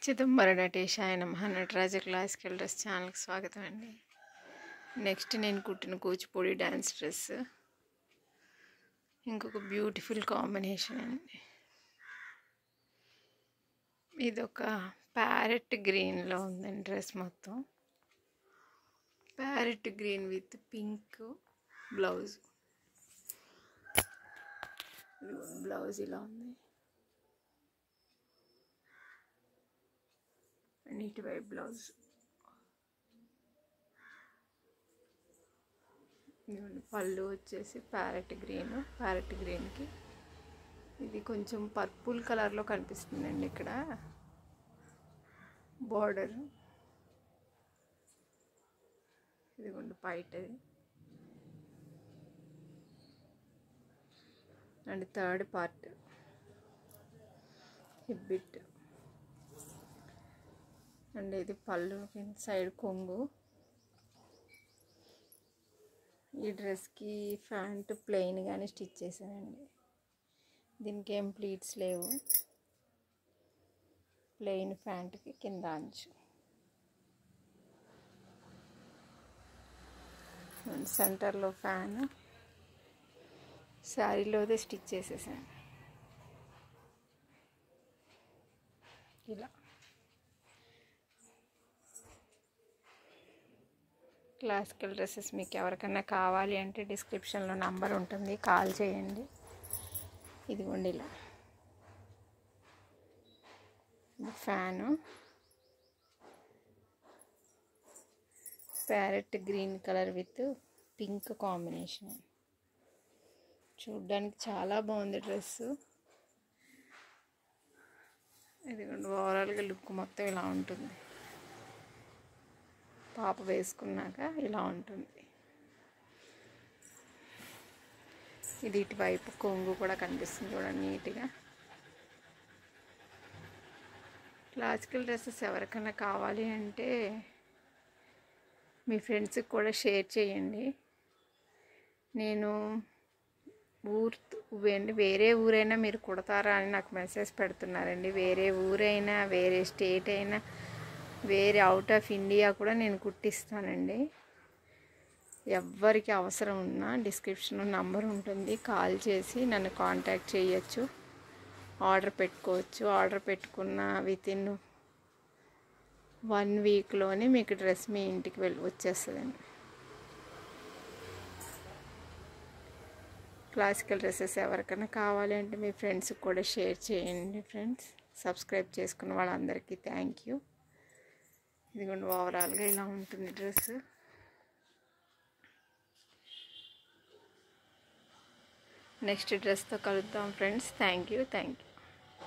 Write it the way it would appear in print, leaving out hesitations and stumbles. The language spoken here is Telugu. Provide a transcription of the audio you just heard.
చిదంబర నటేశాయ నమః. నటరాజ క్లాసికల్ డ్రెస్ ఛానల్కి స్వాగతం అండి. నెక్స్ట్ నేను కుట్టిన కూచిపూడి డ్యాన్స్ డ్రెస్ ఇంకొక బ్యూటిఫుల్ కాంబినేషన్ అండి. ఇదొక ప్యారెట్ గ్రీన్లో ఉందండి. డ్రెస్ మొత్తం parrot green with pink blouse. Blouse ఇలా ఉంది అండ్ ఇటువైపు బ్లౌజ్. పళ్ళు వచ్చేసి ప్యారెట్ గ్రీన్కి ఇది కొంచెం పర్పుల్ కలర్లో కనిపిస్తుందండి. ఇక్కడ బార్డర్ ఇదిగోండి పైటది and third part hip bit and ఇది పళ్ళు సైడ్ కొంగు. ఈ డ్రెస్కి ఫ్యాంట్ ప్లెయిన్గానే స్టిచ్ చేశానండి. దీనికి ఏం ప్లీట్స్ లేవు. ప్లెయిన్ ఫ్యాంట్కి కింద అంచు. సెంటర్లో ఫ్యాన్ శారీలోదే స్టిచ్ చేసేసాను ఇలా. క్లాసికల్ డ్రెస్సెస్ మీకు ఎవరికైనా కావాలి అంటే డిస్క్రిప్షన్లో నంబర్ ఉంటుంది, కాల్ చేయండి. ఇదిగోండి ఇలా fan parrot green colour with pink combination. చూడ్డానికి చాలా బాగుంది డ్రెస్సు. ఇదిగోండి ఓవరాల్గా లుక్ మొత్తం ఇలా ఉంటుంది. పాప వేసుకున్నాక ఇలా ఉంటుంది. ఇది ఇటువైపు కొంగు కూడా కనిపిస్తుంది చూడండి నీట్గా. క్లాసికల్ డ్రెస్సెస్ ఎవరికైనా కావాలి అంటే మీ ఫ్రెండ్స్కి కూడా షేర్ చేయండి. నేను వేరే ఊరైనా మీరు కుడతారా అని నాకు మెసేజ్ పెడుతున్నారండి. వేరే ఊరైనా, వేరే స్టేట్ అయినా, వేరే అవుట్ ఆఫ్ ఇండియా కూడా నేను కుట్టిస్తానండి. ఎవ్వరికి అవసరం ఉన్నా డిస్క్రిప్షన్లో నంబర్ ఉంటుంది, కాల్ చేసి నన్ను కాంటాక్ట్ చేయొచ్చు, ఆర్డర్ పెట్టుకోవచ్చు. ఆర్డర్ పెట్టుకున్న వితిన్ 1 వీక్లోనే మీకు డ్రెస్ మీ ఇంటికి వచ్చేస్తుందండి. క్లాసికల్ డ్రెస్సెస్ ఎవరికైనా కావాలి అంటే మీ ఫ్రెండ్స్కి కూడా షేర్ చేయండి. ఫ్రెండ్స్ సబ్స్క్రైబ్ చేసుకున్న వాళ్ళందరికీ థ్యాంక్ యూ. ఇదిగోండి ఓవరాల్గా ఇలా ఉంటుంది డ్రెస్. నెక్స్ట్ డ్రెస్తో కలుద్దాం ఫ్రెండ్స్. Thank you.